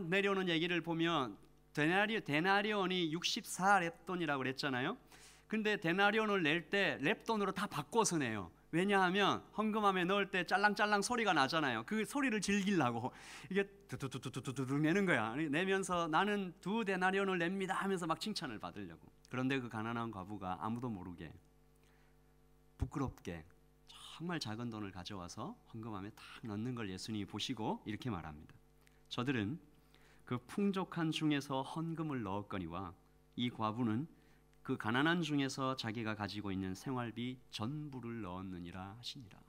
내려오는 얘기를 보면 데나리온이 64렙돈이라고 그랬잖아요. 근데 데나리온을 낼 때 렙돈으로 다 바꿔서 내요. 왜냐하면 헌금함에 넣을 때 짤랑짤랑 소리가 나잖아요. 그 소리를 즐기려고 이게 두두두두두두 내는 거야. 내면서 나는 2데나리온을 냅니다 하면서 막 칭찬을 받으려고. 그런데 그 가난한 과부가 아무도 모르게 부끄럽게 정말 작은 돈을 가져와서 헌금함에 딱 넣는 걸 예수님이 보시고 이렇게 말합니다. 저들은 그 풍족한 중에서 헌금을 넣었거니와 이 과부는 그 가난한 중에서 자기가 가지고 있는 생활비 전부를 넣었느니라 하시니라.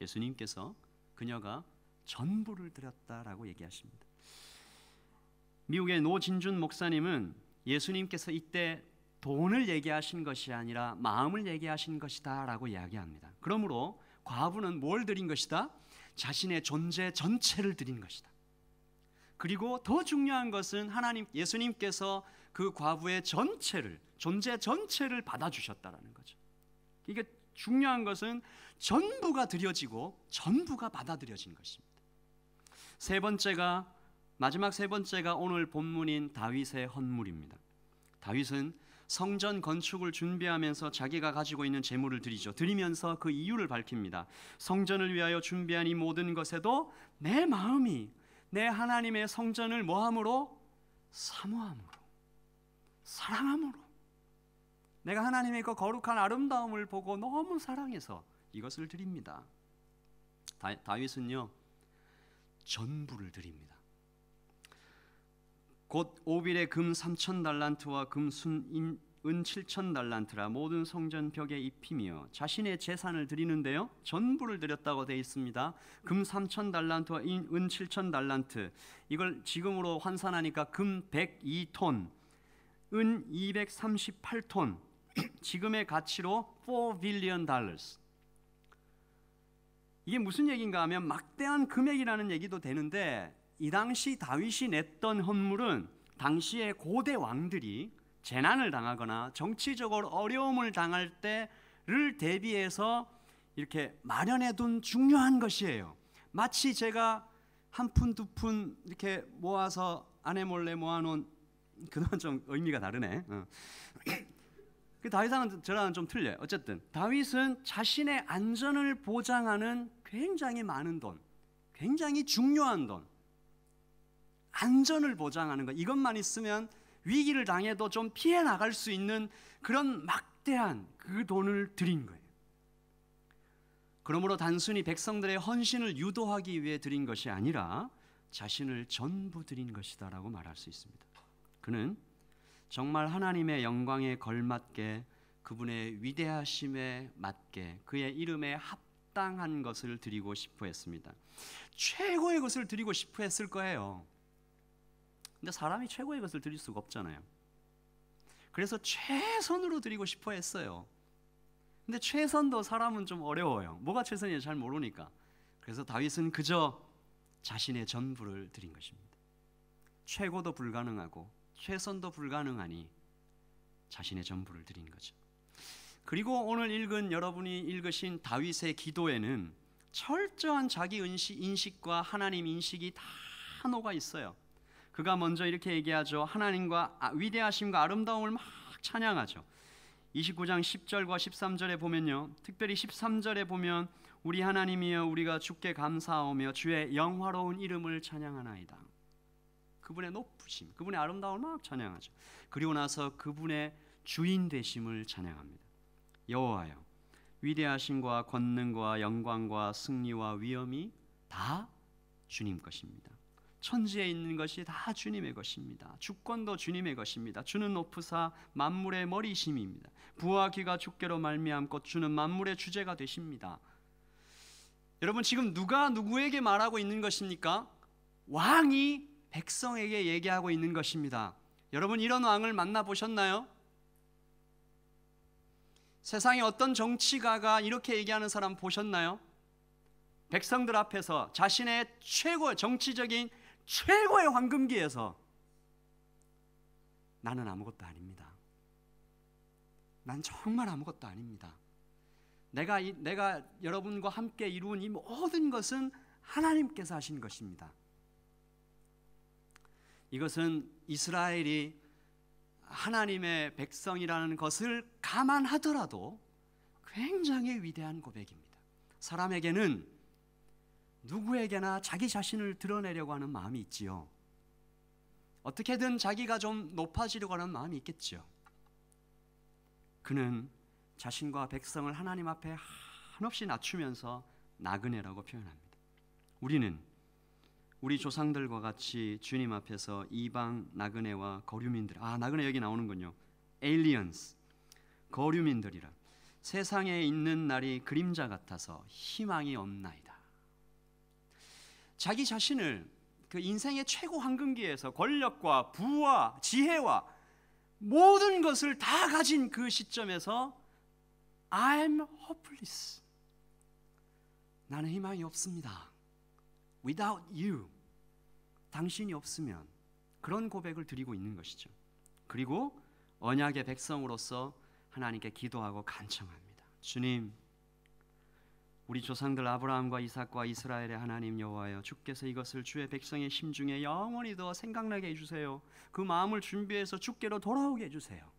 예수님께서 그녀가 전부를 드렸다라고 얘기하십니다. 미국의 노진준 목사님은 예수님께서 이때 돈을 얘기하신 것이 아니라 마음을 얘기하신 것이다 라고 이야기합니다. 그러므로 과부는 뭘 드린 것이다? 자신의 존재 전체를 드린 것이다. 그리고 더 중요한 것은 예수님께서 그 과부의 존재 전체를 받아주셨다라는 거죠. 이게 중요한 것은 전부가 드려지고 전부가 받아들여진 것입니다. 마지막 세 번째가 오늘 본문인 다윗의 헌물입니다. 다윗은 성전 건축을 준비하면서 자기가 가지고 있는 재물을 드리면서 그 이유를 밝힙니다. 성전을 위하여 준비한 이 모든 것에도 내 마음이 내 하나님의 성전을 뭐함으로? 사모함으로, 사랑함으로, 내가 하나님의 그 거룩한 아름다움을 보고 너무 사랑해서 이것을 드립니다. 다윗은요 전부를 드립니다. 곧 오빌의 금 3,000달란트와 금순 은 7,000달란트라 모든 성전 벽에 입히며 자신의 재산을 드리는데요, 전부를 드렸다고 되어 있습니다. 금 3,000달란트와 은 7,000달란트, 이걸 지금으로 환산하니까 금 102톤, 은 238톤, 지금의 가치로 $4 billion. 이게 무슨 얘기인가 하면 막대한 금액이라는 얘기도 되는데, 이 당시 다윗이 냈던 헌물은 당시의 고대 왕들이 재난을 당하거나 정치적으로 어려움을 당할 때를 대비해서 이렇게 마련해둔 중요한 것이에요. 마치 제가 한 푼 두 푼 이렇게 모아서 아내 몰래 모아놓은, 그동안 좀 의미가 다르네. 그 다윗하고는 저랑은 좀 틀려요. 어쨌든 다윗은 자신의 안전을 보장하는 굉장히 많은 돈, 굉장히 중요한 돈, 안전을 보장하는 것, 이것만 있으면 위기를 당해도 좀 피해 나갈 수 있는 그런 막대한 그 돈을 드린 거예요. 그러므로 단순히 백성들의 헌신을 유도하기 위해 드린 것이 아니라 자신을 전부 드린 것이다라고 말할 수 있습니다. 그는 정말 하나님의 영광에 걸맞게, 그분의 위대하심에 맞게, 그의 이름에 합당한 것을 드리고 싶어 했습니다. 최고의 것을 드리고 싶어 했을 거예요. 근데 사람이 최고의 것을 드릴 수가 없잖아요. 그래서 최선으로 드리고 싶어 했어요. 근데 최선도 사람은 좀 어려워요. 뭐가 최선인지 잘 모르니까. 그래서 다윗은 그저 자신의 전부를 드린 것입니다. 최고도 불가능하고 최선도 불가능하니 자신의 전부를 드린 거죠. 그리고 오늘 여러분이 읽으신 다윗의 기도에는 철저한 자기 인식과 하나님 인식이 다 녹아 있어요. 그가 먼저 이렇게 얘기하죠. 하나님과 위대하심과 아름다움을 막 찬양하죠. 29장 10절과 13절에 보면요, 특별히 13절에 보면 우리 하나님이여 우리가 주께 감사하오며 주의 영화로운 이름을 찬양하나이다. 그분의 높으심, 그분의 아름다움을 막 찬양하죠. 그리고 나서 그분의 주인 되심을 찬양합니다. 여호와여, 위대하심과 권능과 영광과 승리와 위엄이 다 주님 것입니다. 천지에 있는 것이 다 주님의 것입니다. 주권도 주님의 것입니다. 주는 높으사 만물의 머리심입니다. 부와 귀가 주께로 말미암고 주는 만물의 주제가 되십니다. 여러분, 지금 누가 누구에게 말하고 있는 것입니까? 왕이 백성에게 얘기하고 있는 것입니다. 여러분, 이런 왕을 만나보셨나요? 세상에 어떤 정치가가 이렇게 얘기하는 사람 보셨나요? 백성들 앞에서 자신의 정치적인 최고의 황금기에서 나는 아무것도 아닙니다. 난 정말 아무것도 아닙니다. 내가 여러분과 함께 이루은 이 모든 것은 하나님께서 하신 것입니다. 이것은 이스라엘이 하나님의 백성이라는 것을 감안하더라도 굉장히 위대한 고백입니다. 사람에게는 누구에게나 자기 자신을 드러내려고 하는 마음이 있지요. 어떻게든 자기가 좀 높아지려고 하는 마음이 있겠죠. 그는 자신과 백성을 하나님 앞에 한없이 낮추면서 나그네라고 표현합니다. 우리는 우리 조상들과 같이 주님 앞에서 이방 나그네와 거류민들, 나그네 여기 나오는군요. aliens, 거류민들이라. 세상에 있는 날이 그림자 같아서 희망이 없나이다. 자기 자신을 그 인생의 최고 황금기에서 권력과 부와 지혜와 모든 것을 다 가진 그 시점에서 I'm hopeless. 나는 희망이 없습니다. Without you. 당신이 없으면, 그런 고백을 드리고 있는 것이죠. 그리고 언약의 백성으로서 하나님께 기도하고 간청합니다. 주님, 우리 조상들 아브라함과 이삭과 이스라엘의 하나님 여호와여, 주께서 이것을 주의 백성의 심중에 영원히 더 생각나게 해주세요. 그 마음을 준비해서 주께로 돌아오게 해주세요.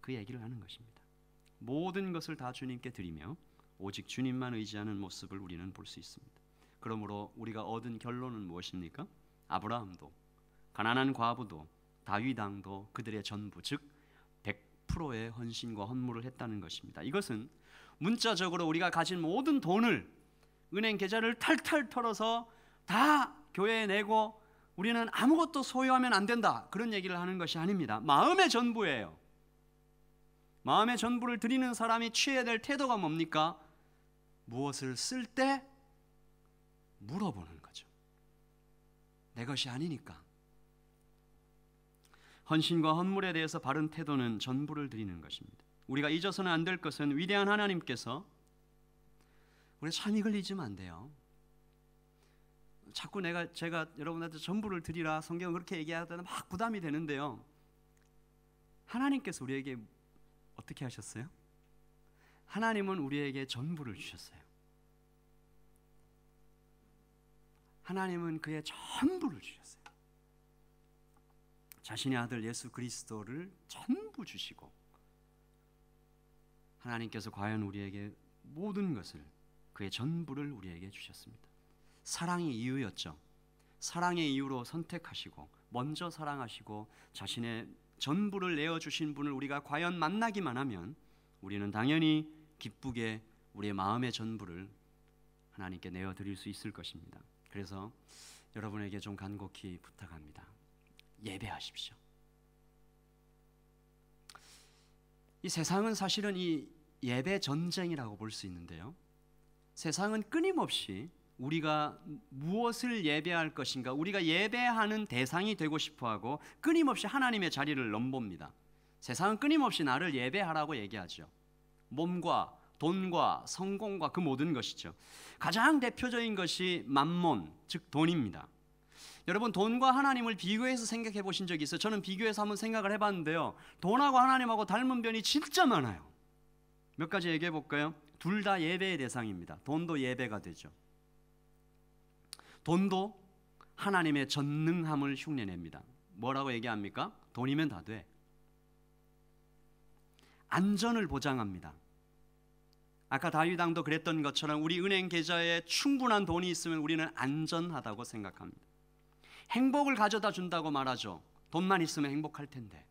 그 얘기를 하는 것입니다. 모든 것을 다 주님께 드리며 오직 주님만 의지하는 모습을 우리는 볼 수 있습니다. 그러므로 우리가 얻은 결론은 무엇입니까? 아브라함도, 가난한 과부도, 다윗 왕도 그들의 전부, 즉 100%의 헌신과 헌물을 했다는 것입니다. 이것은 문자적으로 우리가 가진 모든 돈을, 은행 계좌를 탈탈 털어서 다 교회에 내고 우리는 아무것도 소유하면 안 된다, 그런 얘기를 하는 것이 아닙니다. 마음의 전부예요. 마음의 전부를 드리는 사람이 취해야 될 태도가 뭡니까? 무엇을 쓸 때 물어보는 거죠. 내 것이 아니니까. 헌신과 헌물에 대해서 바른 태도는 전부를 드리는 것입니다. 우리가 잊어서는 안 될 것은 위대한 하나님께서, 우리 참 이걸 잊으면 안 돼요. 자꾸 제가 여러분한테 전부를 드리라 성경은 그렇게 얘기하다 막 부담이 되는데요. 하나님께서 우리에게 어떻게 하셨어요? 하나님은 우리에게 전부를 주셨어요. 하나님은 그의 전부를 주셨어요. 자신의 아들 예수 그리스도를 전부 주시고, 하나님께서 과연 우리에게 모든 것을, 그의 전부를 우리에게 주셨습니다. 사랑이 이유였죠. 사랑의 이유로 선택하시고 먼저 사랑하시고 자신의 전부를 내어주신 분을 우리가 과연 만나기만 하면 우리는 당연히 기쁘게 우리의 마음의 전부를 하나님께 내어드릴 수 있을 것입니다. 그래서 여러분에게 좀 간곡히 부탁합니다. 예배하십시오. 이 세상은 사실은 이 예배 전쟁이라고 볼 수 있는데요. 세상은 끊임없이 우리가 무엇을 예배할 것인가, 우리가 예배하는 대상이 되고 싶어하고 끊임없이 하나님의 자리를 넘봅니다. 세상은 끊임없이 나를 예배하라고 얘기하죠. 몸과 돈과 성공과 그 모든 것이죠. 가장 대표적인 것이 맘몬, 즉 돈입니다. 여러분, 돈과 하나님을 비교해서 생각해 보신 적이 있어요? 저는 비교해서 한번 생각을 해봤는데요. 돈하고 하나님하고 닮은 면이 진짜 많아요. 몇 가지 얘기해 볼까요? 둘 다 예배의 대상입니다. 돈도 예배가 되죠. 돈도 하나님의 전능함을 흉내냅니다. 뭐라고 얘기합니까? 돈이면 다 돼. 안전을 보장합니다. 아까 다윗 왕도 그랬던 것처럼 우리 은행 계좌에 충분한 돈이 있으면 우리는 안전하다고 생각합니다. 행복을 가져다 준다고 말하죠. 돈만 있으면 행복할 텐데.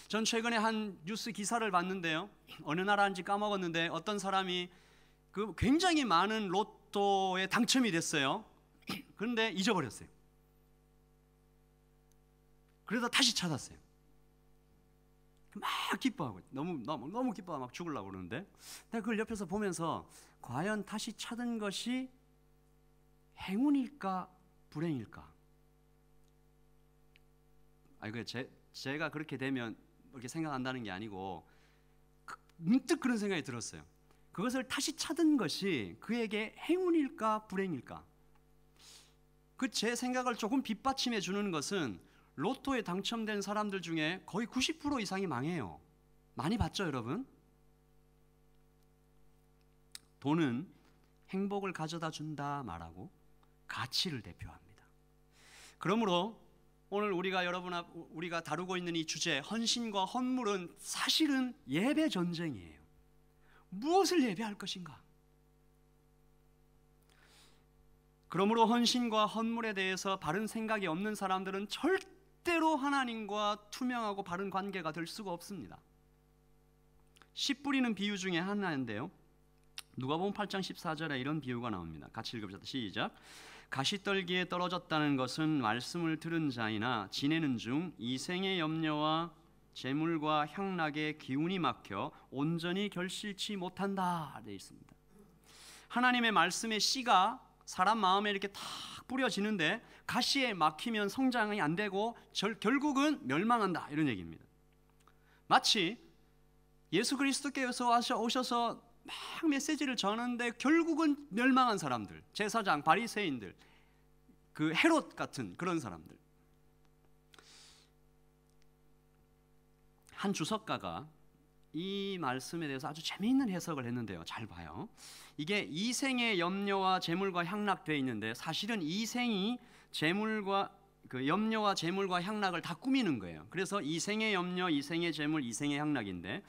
전 최근에 한 뉴스 기사를 봤는데요. 어느 나라인지 까먹었는데 어떤 사람이 그 굉장히 많은 로또에 당첨이 됐어요. 그런데 잊어버렸어요. 그래서 다시 찾았어요. 막 기뻐하고 너무 기뻐하고 막 죽으려고 그러는데, 내가 그걸 옆에서 보면서 과연 다시 찾은 것이 행운일까 불행일까? 제가 그렇게 되면 이렇게 생각한다는 게 아니고 문득 그런 생각이 들었어요. 그것을 다시 찾은 것이 그에게 행운일까 불행일까? 그 제 생각을 조금 빗받침해 주는 것은 로또에 당첨된 사람들 중에 거의 90% 이상이 망해요. 많이 봤죠, 여러분? 돈은 행복을 가져다 준다 말하고 가치를 대표합니다. 그러므로 오늘 우리가 다루고 있는 이 주제 헌신과 헌물은 사실은 예배 전쟁이에요. 무엇을 예배할 것인가? 그러므로 헌신과 헌물에 대해서 바른 생각이 없는 사람들은 절대로 하나님과 투명하고 바른 관계가 될 수가 없습니다. 씨 뿌리는 비유 중에 하나인데요, 누가복음 8장 14절에 이런 비유가 나옵니다. 같이 읽읍시다. 시작. 가시떨기에 떨어졌다는 것은 말씀을 들은 자이나 지내는 중 이생의 염려와 재물과 향락의 기운이 막혀 온전히 결실치 못한다 되어 있습니다. 하나님의 말씀의 씨가 사람 마음에 이렇게 탁 뿌려지는데 가시에 막히면 성장이 안 되고 결국은 멸망한다, 이런 얘기입니다. 마치 예수 그리스도께서 오셔서 막 메시지를 전하는데 결국은 멸망한 사람들, 제사장, 바리새인들, 그 헤롯 같은 그런 사람들. 한 주석가가 이 말씀에 대해서 아주 재미있는 해석을 했는데요, 잘 봐요. 이게 이생의 염려와 재물과 향락되어 있는데 사실은 이생이 재물과 염려와 재물과 향락을 다 꾸미는 거예요. 그래서 이생의 염려, 이생의 재물, 이생의 향락인데,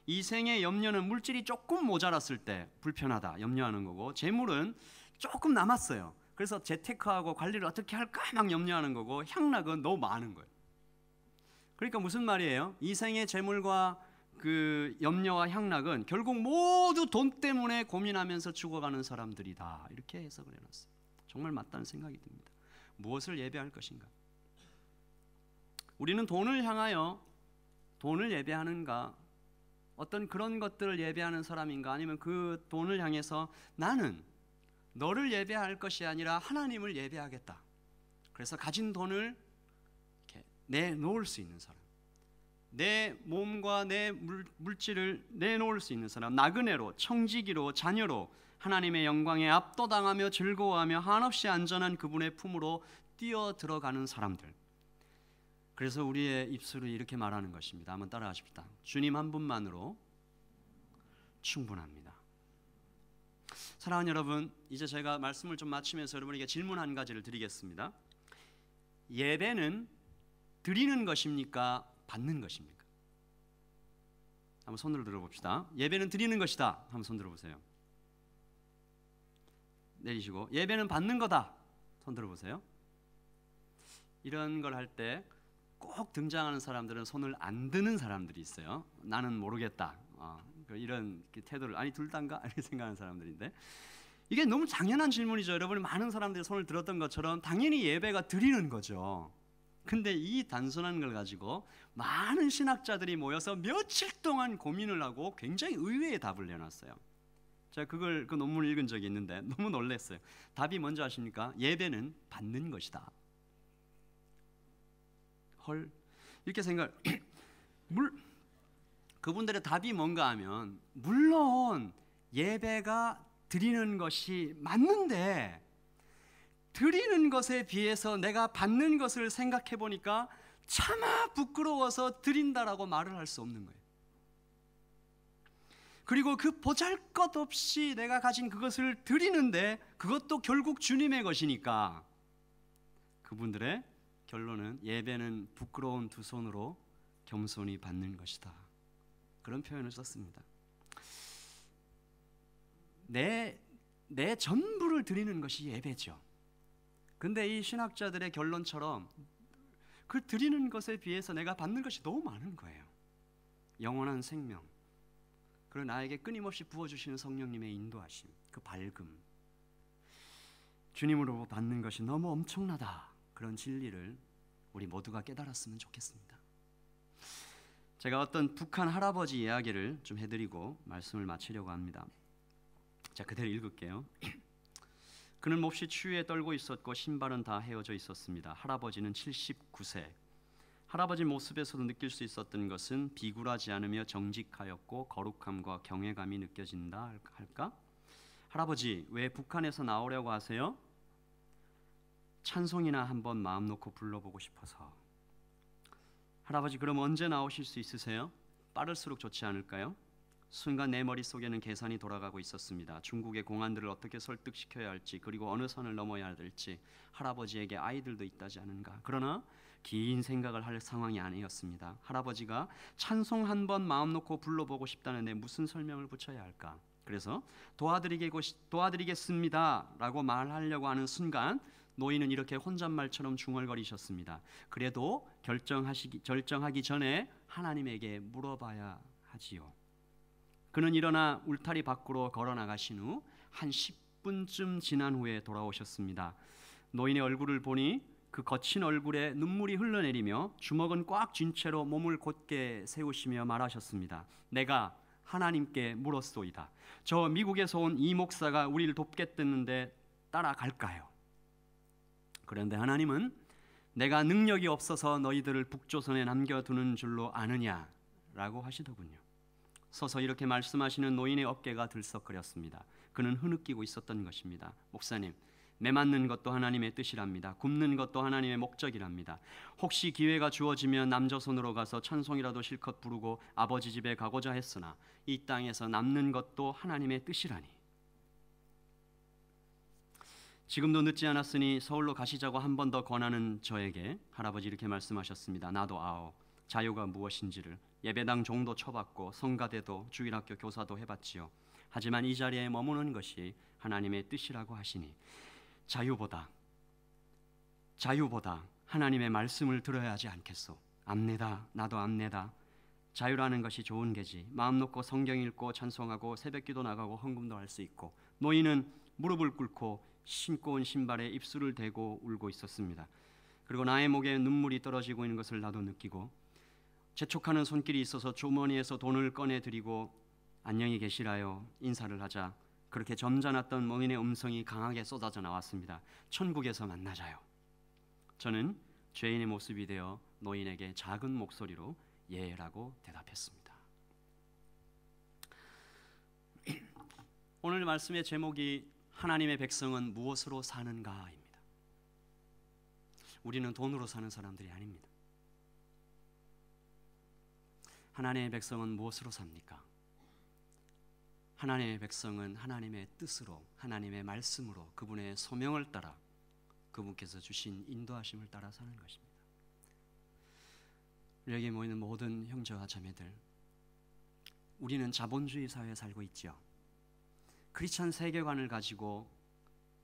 이생의 염려는 물질이 조금 모자랐을 때 불편하다, 염려하는 거고, 재물은 조금 남았어요. 그래서 재테크하고 관리를 어떻게 할까 막 염려하는 거고, 향락은 너무 많은 거예요. 그러니까 무슨 말이에요? 이생의 재물과 그 염려와 향락은 결국 모두 돈 때문에 고민하면서 죽어가는 사람들이다, 이렇게 해석을 해놨어요. 정말 맞다는 생각이 듭니다. 무엇을 예배할 것인가? 우리는 돈을 향하여 돈을 예배하는가, 어떤 그런 것들을 예배하는 사람인가, 아니면 그 돈을 향해서 나는 너를 예배할 것이 아니라 하나님을 예배하겠다, 그래서 가진 돈을 이렇게 내놓을 수 있는 사람, 내 몸과 내 물질을 내놓을 수 있는 사람, 나그네로, 청지기로, 자녀로 하나님의 영광에 압도당하며 즐거워하며 한없이 안전한 그분의 품으로 뛰어 들어가는 사람들. 그래서 우리의 입술을 이렇게 말하는 것입니다. 한번 따라하십시다. 주님 한 분만으로 충분합니다. 사랑하는 여러분, 이제 제가 말씀을 좀 마치면서 여러분에게 질문 한 가지를 드리겠습니다. 예배는 드리는 것입니까? 받는 것입니까? 한번 손으로 들어봅시다. 예배는 드리는 것이다. 한번 손 들어보세요. 내리시고, 예배는 받는 거다. 손 들어보세요. 이런 걸 할 때 꼭 등장하는 사람들은 손을 안 드는 사람들이 있어요. 나는 모르겠다, 이런 태도를, 아니 둘 다인가 이렇게 생각하는 사람들인데, 이게 너무 당연한 질문이죠. 여러분이 많은 사람들이 손을 들었던 것처럼 당연히 예배가 드리는 거죠. 근데 이 단순한 걸 가지고 많은 신학자들이 모여서 며칠 동안 고민을 하고 굉장히 의외의 답을 내놨어요. 제가 그 논문을 읽은 적이 있는데 너무 놀랐어요. 답이 뭔지 아십니까? 예배는 받는 것이다. 헐, 이렇게 그분들의 답이 뭔가 하면, 물론 예배가 드리는 것이 맞는데 드리는 것에 비해서 내가 받는 것을 생각해 보니까 차마 부끄러워서 드린다라고 말을 할 수 없는 거예요. 그리고 그 보잘것없이 내가 가진 그것을 드리는데 그것도 결국 주님의 것이니까, 그분들의 결론은 예배는 부끄러운 두 손으로 겸손히 받는 것이다, 그런 표현을 썼습니다. 내 전부를 드리는 것이 예배죠. 근데 이 신학자들의 결론처럼 그 드리는 것에 비해서 내가 받는 것이 너무 많은 거예요. 영원한 생명, 그리고 나에게 끊임없이 부어주시는 성령님의 인도하심, 그 밝음, 주님으로 받는 것이 너무 엄청나다, 그런 진리를 우리 모두가 깨달았으면 좋겠습니다. 제가 어떤 북한 할아버지 이야기를 좀 해드리고 말씀을 마치려고 합니다. 자, 그대로 읽을게요. 그는 몹시 추위에 떨고 있었고 신발은 다 헤어져 있었습니다. 할아버지는 79세. 할아버지 모습에서도 느낄 수 있었던 것은 비굴하지 않으며 정직하였고 거룩함과 경외감이 느껴진다 할까? 할아버지, 왜 북한에서 나오려고 하세요? 찬송이나 한번 마음 놓고 불러보고 싶어서. 할아버지, 그럼 언제 나오실 수 있으세요? 빠를수록 좋지 않을까요? 순간 내 머릿속에는 계산이 돌아가고 있었습니다. 중국의 공안들을 어떻게 설득시켜야 할지, 그리고 어느 선을 넘어야 될지, 할아버지에게 아이들도 있다지 않은가. 그러나 긴 생각을 할 상황이 아니었습니다. 할아버지가 찬송 한 번 마음 놓고 불러보고 싶다는데 무슨 설명을 붙여야 할까? 그래서 도와드리겠습니다라고 말하려고 하는 순간 노인은 이렇게 혼잣말처럼 중얼거리셨습니다. 그래도 결정하기 전에 하나님에게 물어봐야 하지요. 그는 일어나 울타리 밖으로 걸어 나가신 후 한 10분쯤 지난 후에 돌아오셨습니다. 노인의 얼굴을 보니 그 거친 얼굴에 눈물이 흘러내리며 주먹은 꽉 쥔 채로 몸을 곧게 세우시며 말하셨습니다. 내가 하나님께 물었소이다. 저 미국에서 온 이 목사가 우리를 돕겠다는데 따라갈까요? 그런데 하나님은 내가 능력이 없어서 너희들을 북조선에 남겨두는 줄로 아느냐 라고 하시더군요. 서서 이렇게 말씀하시는 노인의 어깨가 들썩거렸습니다. 그는 흐느끼고 있었던 것입니다. 목사님, 매맞는 것도 하나님의 뜻이랍니다. 굽는 것도 하나님의 목적이랍니다. 혹시 기회가 주어지면 남조선으로 가서 찬송이라도 실컷 부르고 아버지 집에 가고자 했으나 이 땅에서 남는 것도 하나님의 뜻이라니. 지금도 늦지 않았으니 서울로 가시자고 한 번 더 권하는 저에게 할아버지 이렇게 말씀하셨습니다. 나도 아오, 자유가 무엇인지를 예배당 종도 쳐봤고 성가대도 주일학교 교사도 해봤지요. 하지만 이 자리에 머무는 것이 하나님의 뜻이라고 하시니 자유보다 하나님의 말씀을 들어야 하지 않겠소. 압니다. 나도 압니다. 자유라는 것이 좋은 게지. 마음 놓고 성경 읽고 찬송하고 새벽기도 나가고 헌금도 할 수 있고. 노인은 무릎을 꿇고 신고 온 신발에 입술을 대고 울고 있었습니다. 그리고 나의 목에 눈물이 떨어지고 있는 것을 나도 느끼고 재촉하는 손길이 있어서 주머니에서 돈을 꺼내드리고 안녕히 계시라요 인사를 하자 그렇게 점잖았던 노인의 음성이 강하게 쏟아져 나왔습니다. 천국에서 만나자요. 저는 죄인의 모습이 되어 노인에게 작은 목소리로 예라고 대답했습니다. 오늘 말씀의 제목이 하나님의 백성은 무엇으로 사는가입니다. 우리는 돈으로 사는 사람들이 아닙니다. 하나님의 백성은 무엇으로 삽니까? 하나님의 백성은 하나님의 뜻으로, 하나님의 말씀으로, 그분의 소명을 따라, 그분께서 주신 인도하심을 따라 사는 것입니다. 여기 모이는 모든 형제와 자매들, 우리는 자본주의 사회에 살고 있죠. 크리스찬 세계관을 가지고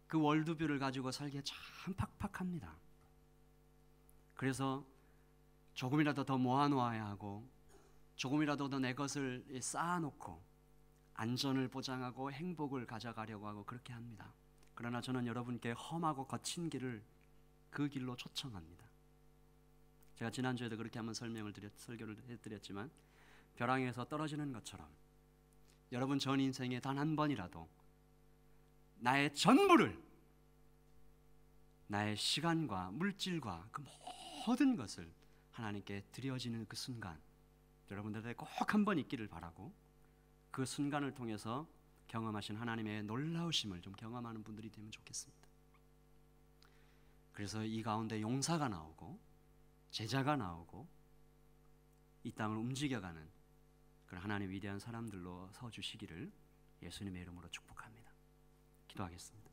그 월드뷰를 가지고 살기에 참 팍팍합니다. 그래서 조금이라도 더 모아놓아야 하고 조금이라도 더 내 것을 쌓아놓고 안전을 보장하고 행복을 가져가려고 하고 그렇게 합니다. 그러나 저는 여러분께 험하고 거친 길을 그 길로 초청합니다. 제가 지난주에도 그렇게 한번 설교를 해드렸지만 벼랑에서 떨어지는 것처럼 여러분 전 인생에 단 한 번이라도 나의 전부를, 나의 시간과 물질과 그 모든 것을 하나님께 드려지는 그 순간, 여러분들에게 꼭 한 번 있기를 바라고, 그 순간을 통해서 경험하신 하나님의 놀라우심을 좀 경험하는 분들이 되면 좋겠습니다. 그래서 이 가운데 용사가 나오고 제자가 나오고 이 땅을 움직여가는 그런 하나님의 위대한 사람들로 서주시기를 예수님의 이름으로 축복합니다. 기도하겠습니다.